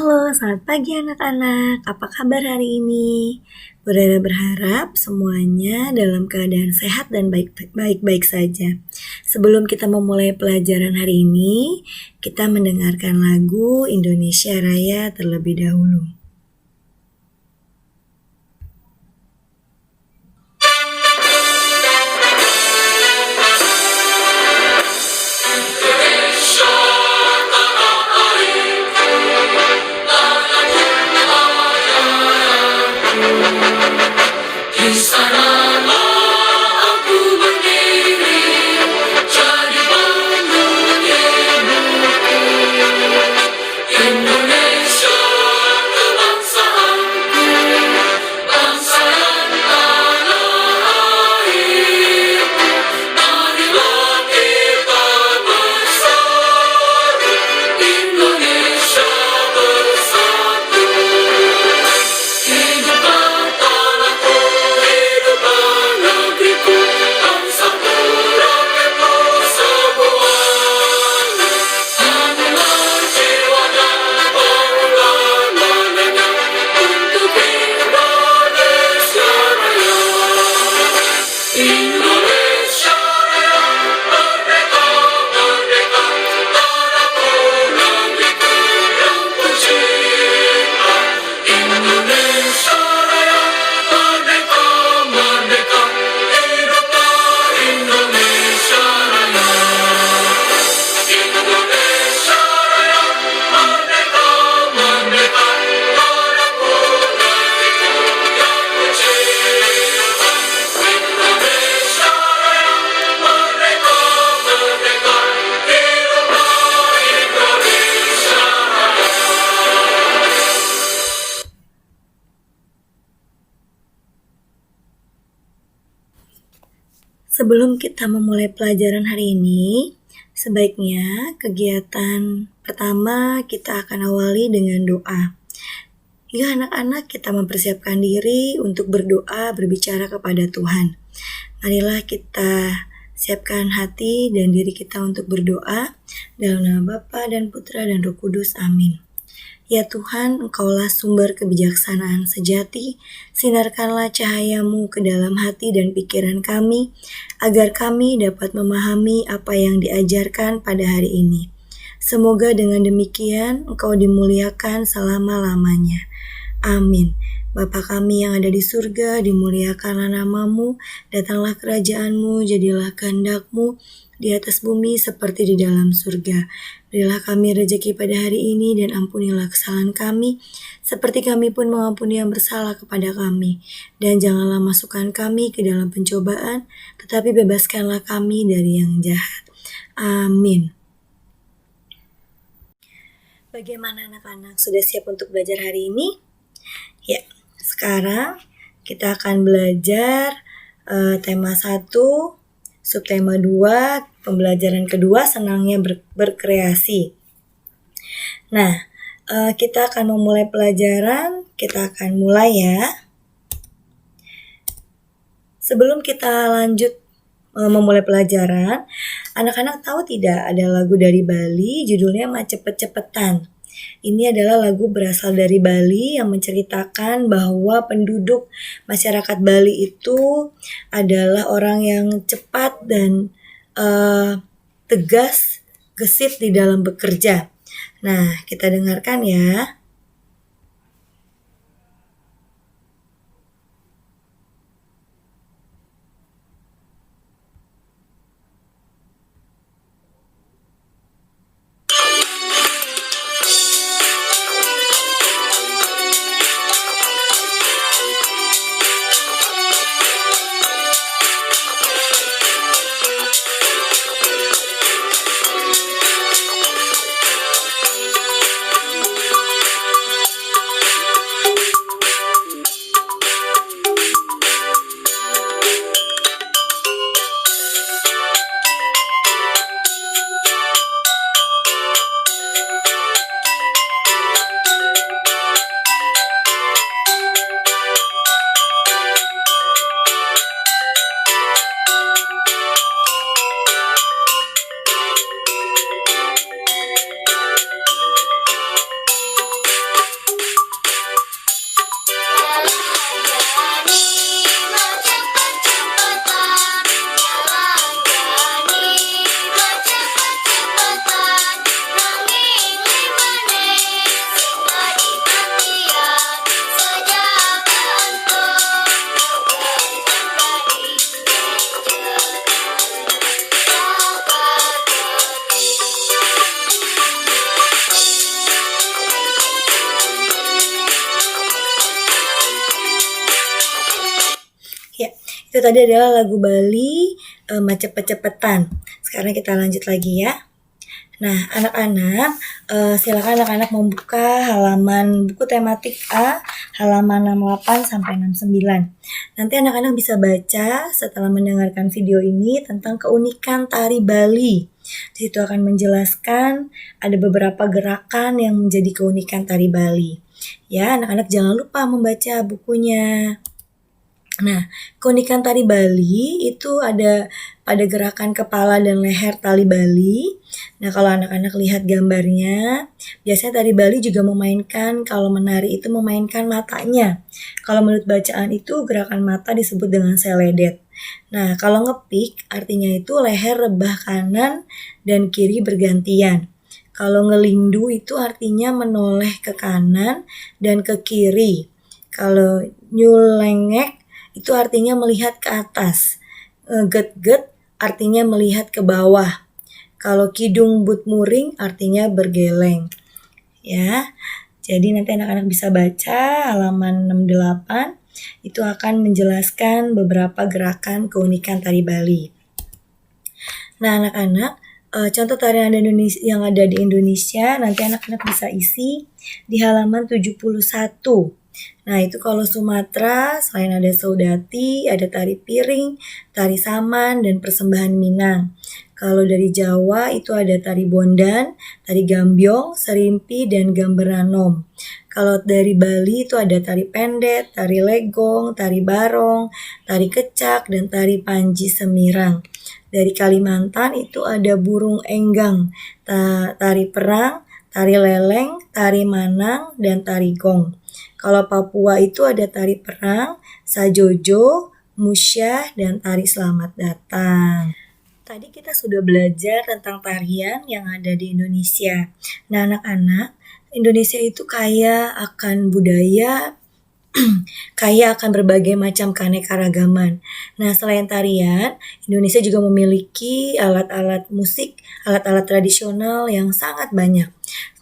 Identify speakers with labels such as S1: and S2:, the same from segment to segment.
S1: Halo, selamat pagi anak-anak. Apa kabar hari ini? Bunda berharap semuanya dalam keadaan sehat dan baik-baik saja. Sebelum kita memulai pelajaran hari ini, kita mendengarkan lagu Indonesia Raya terlebih dahulu. Sebelum kita memulai pelajaran hari ini, sebaiknya kegiatan pertama kita akan awali dengan doa. Ya anak-anak, kita mempersiapkan diri untuk berdoa, berbicara kepada Tuhan. Marilah kita siapkan hati dan diri kita untuk berdoa dalam nama Bapa dan Putra dan Roh Kudus. Amin. Ya Tuhan, Engkaulah sumber kebijaksanaan sejati, sinarkanlah cahayamu ke dalam hati dan pikiran kami, agar kami dapat memahami apa yang diajarkan pada hari ini. Semoga dengan demikian Engkau dimuliakan selama-lamanya. Amin. Bapa kami yang ada di surga, dimuliakanlah namamu, datanglah kerajaanmu, jadilah kehendak-Mu, di atas bumi seperti di dalam surga. Berilah kami rezeki pada hari ini dan ampunilah kesalahan kami, seperti kami pun mengampuni yang bersalah kepada kami. Dan janganlah masukkan kami ke dalam pencobaan, tetapi bebaskanlah kami dari yang jahat. Amin. Bagaimana anak-anak, sudah siap untuk belajar hari ini? Ya, sekarang kita akan belajar tema 1, subtema 2, pembelajaran kedua, senangnya berkreasi. Nah, kita akan memulai pelajaran, kita akan mulai ya. Sebelum kita lanjut memulai pelajaran, anak-anak tahu tidak ada lagu dari Bali judulnya Mah Cepet-Cepetan. Ini adalah lagu berasal dari Bali yang menceritakan bahwa penduduk masyarakat Bali itu adalah orang yang cepat dan tegas, gesit di dalam bekerja. Nah, kita dengarkan ya. tadi adalah lagu Bali, Cepet-cepetan. Sekarang kita lanjut lagi ya. Nah, anak-anak, silakan anak-anak membuka halaman buku tematik A, halaman 68 sampai 69. Nanti anak-anak bisa baca setelah mendengarkan video ini tentang keunikan tari Bali. Di situ akan menjelaskan ada beberapa gerakan yang menjadi keunikan tari Bali. Ya, anak-anak jangan lupa membaca bukunya. Nah, keunikan tari Bali itu ada pada gerakan kepala dan leher tali Bali. Nah, kalau anak-anak lihat gambarnya, biasanya tari Bali juga memainkan, kalau menari itu memainkan matanya. Kalau menurut bacaan itu gerakan mata disebut dengan seledet. Nah, kalau ngepik artinya itu leher rebah kanan dan kiri bergantian. Kalau ngelindu itu artinya menoleh ke kanan dan ke kiri. Kalau nyulengek itu artinya melihat ke atas. Get-get artinya melihat ke bawah. Kalau kidung but muring artinya bergeleng. Ya. Jadi nanti anak-anak bisa baca halaman 68. Itu akan menjelaskan beberapa gerakan keunikan tari Bali. Nah, anak-anak, contoh tarian yang ada di Indonesia nanti anak-anak bisa isi di halaman 71. Nah, itu kalau Sumatera, selain ada saudati, ada tari piring, tari saman, dan persembahan Minang. Kalau dari Jawa, itu ada tari bondan, tari gambyong, serimpi, dan gamberanom. Kalau dari Bali, itu ada tari pendet, tari legong, tari barong, tari kecak, dan tari panji semirang. Dari Kalimantan, itu ada burung enggang, tari perang, tari leleng, tari manang, dan tari gong. Kalau Papua itu ada tari perang, sajojo, musyah, dan tari selamat datang. Tadi kita sudah belajar tentang tarian yang ada di Indonesia. Nah, anak-anak, Indonesia itu kaya akan budaya, kaya akan berbagai macam keanekaragaman. Nah, selain tarian, Indonesia juga memiliki alat-alat musik, alat-alat tradisional yang sangat banyak.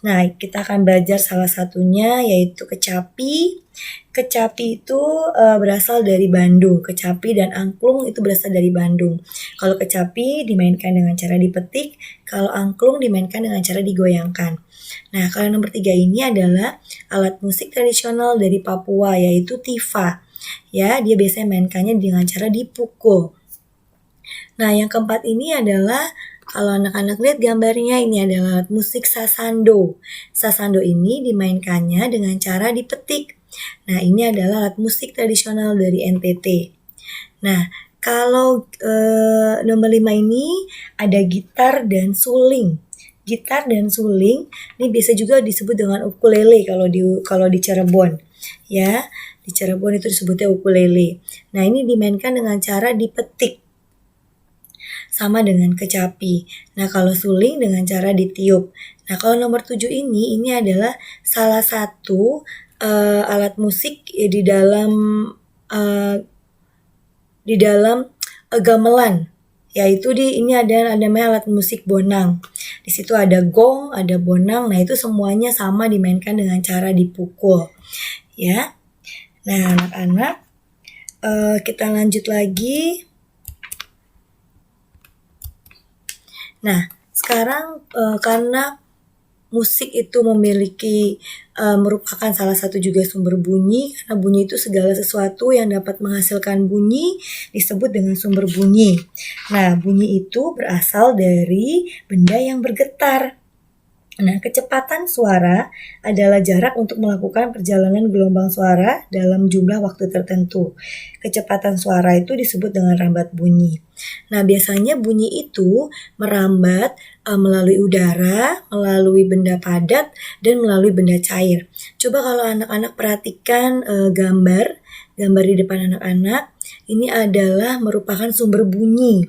S1: Nah, kita akan belajar salah satunya yaitu kecapi. Kecapi itu berasal dari Bandung. Kecapi dan angklung itu berasal dari Bandung. Kalau kecapi dimainkan dengan cara dipetik, kalau angklung dimainkan dengan cara digoyangkan. Nah, kalau nomor 3 ini adalah alat musik tradisional dari Papua yaitu tifa. Ya, dia biasanya mainkannya dengan cara dipukul. Nah, yang keempat ini adalah kalau anak-anak lihat gambarnya, ini adalah alat musik sasando. Sasando ini dimainkannya dengan cara dipetik. Nah, ini adalah alat musik tradisional dari NTT. Nah, kalau nomor 5 ini ada gitar dan suling. Gitar dan suling ini biasa juga disebut dengan ukulele kalau di Cirebon. Ya, di Cirebon itu disebutnya ukulele. Nah, ini dimainkan dengan cara dipetik. Sama dengan kecapi. Nah, kalau suling dengan cara ditiup. Nah, kalau nomor 7 ini adalah salah satu alat musik di dalam gamelan. Yaitu ini ada namanya alat musik bonang. Di situ ada gong, ada bonang. Nah, itu semuanya sama dimainkan dengan cara dipukul. Ya. Nah, anak-anak, kita lanjut lagi. Nah, sekarang karena musik itu merupakan salah satu juga sumber bunyi, karena bunyi itu segala sesuatu yang dapat menghasilkan bunyi disebut dengan sumber bunyi. Nah, bunyi itu berasal dari benda yang bergetar. Nah, kecepatan suara adalah jarak untuk melakukan perjalanan gelombang suara dalam jumlah waktu tertentu. Kecepatan suara itu disebut dengan rambat bunyi. Nah, biasanya bunyi itu merambat melalui udara, melalui benda padat, dan melalui benda cair. Coba kalau anak-anak perhatikan gambar di depan anak-anak, ini adalah merupakan sumber bunyi.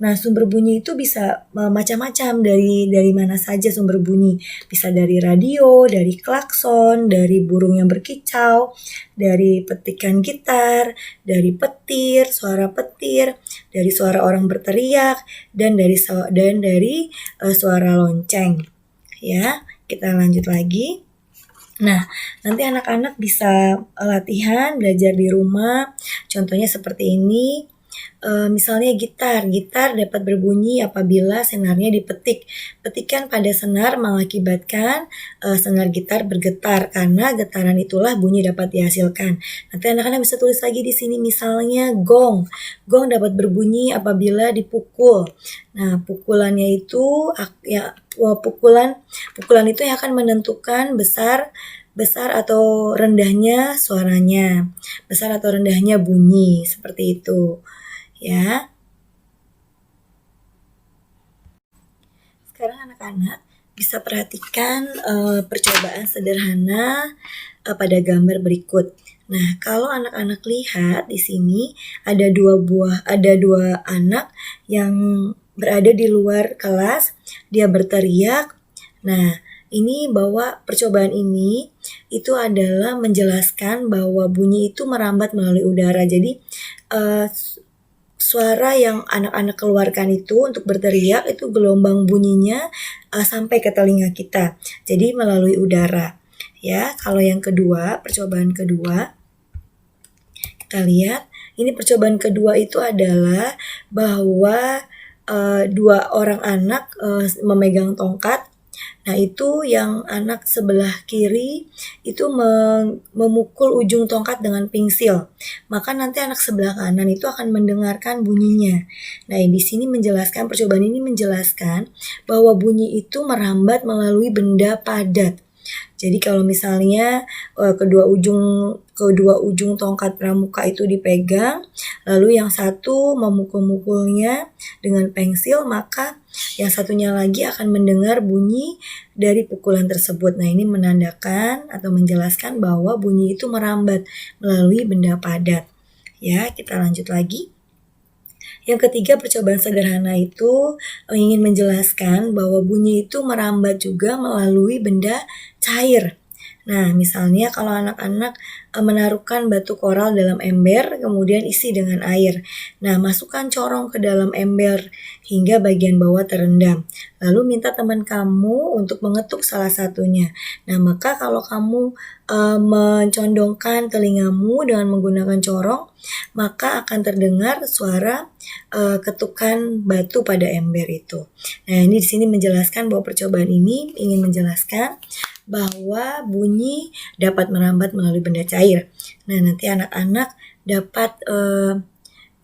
S1: Nah, sumber bunyi itu bisa macam-macam, dari mana saja sumber bunyi. Bisa dari radio, dari klakson, dari burung yang berkicau, dari petikan gitar, dari petir, suara petir, dari suara orang berteriak, dan dari suara lonceng. Ya, kita lanjut lagi. Nah, nanti anak-anak bisa latihan, belajar di rumah. Contohnya seperti ini. Misalnya gitar dapat berbunyi apabila senarnya dipetik. Petikan pada senar mengakibatkan senar gitar bergetar, karena getaran itulah bunyi dapat dihasilkan. Nanti anak-anak bisa tulis lagi di sini, misalnya gong. Gong dapat berbunyi apabila dipukul. Nah, pukulannya itu pukulan itu yang akan menentukan besar atau rendahnya suaranya, besar atau rendahnya bunyi, seperti itu ya. Sekarang anak-anak bisa perhatikan percobaan sederhana pada gambar berikut. Nah, kalau anak-anak lihat di sini ada dua anak yang berada di luar kelas, dia berteriak. Nah, ini bahwa percobaan ini itu adalah menjelaskan bahwa bunyi itu merambat melalui udara. Jadi suara yang anak-anak keluarkan itu untuk berteriak itu gelombang bunyinya sampai ke telinga kita. Jadi melalui udara. Ya, kalau yang kedua, percobaan kedua, kita lihat. Ini percobaan kedua itu adalah bahwa dua orang anak memegang tongkat. Nah, itu yang anak sebelah kiri itu memukul ujung tongkat dengan pensil. Maka nanti anak sebelah kanan itu akan mendengarkan bunyinya. Nah, di sini menjelaskan, percobaan ini menjelaskan bahwa bunyi itu merambat melalui benda padat. Jadi kalau misalnya kedua ujung tongkat pramuka itu dipegang, lalu yang satu memukul-mukulnya dengan pensil, maka yang satunya lagi akan mendengar bunyi dari pukulan tersebut. Nah, ini menandakan atau menjelaskan bahwa bunyi itu merambat melalui benda padat. Ya, kita lanjut lagi. Yang ketiga, percobaan sederhana itu ingin menjelaskan bahwa bunyi itu merambat juga melalui benda cair. Nah, misalnya kalau anak-anak menaruhkan batu koral dalam ember, kemudian isi dengan air. Nah, masukkan corong ke dalam ember hingga bagian bawah terendam. Lalu minta teman kamu untuk mengetuk salah satunya. Nah, maka kalau kamu mencondongkan telingamu dengan menggunakan corong, maka akan terdengar suara ketukan batu pada ember itu. Nah, ini di sini menjelaskan bahwa percobaan ini ingin menjelaskan bahwa bunyi dapat merambat melalui benda cair. Nah, nanti anak-anak dapat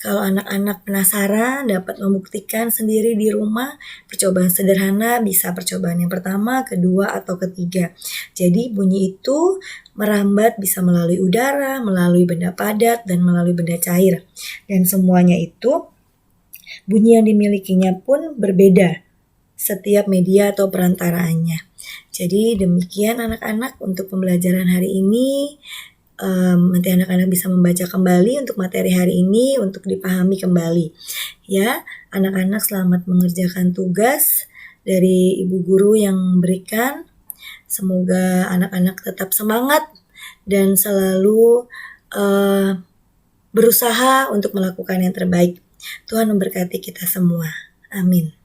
S1: kalau anak-anak penasaran dapat membuktikan sendiri di rumah. Percobaan sederhana bisa percobaan yang pertama, kedua, atau ketiga. Jadi bunyi itu merambat bisa melalui udara, melalui benda padat, dan melalui benda cair. Dan semuanya itu bunyi yang dimilikinya pun berbeda setiap media atau perantaraannya. Jadi demikian anak-anak untuk pembelajaran hari ini. Nanti anak-anak bisa membaca kembali untuk materi hari ini untuk dipahami kembali. Ya, anak-anak selamat mengerjakan tugas dari ibu guru yang berikan. Semoga anak-anak tetap semangat dan selalu berusaha untuk melakukan yang terbaik. Tuhan memberkati kita semua. Amin.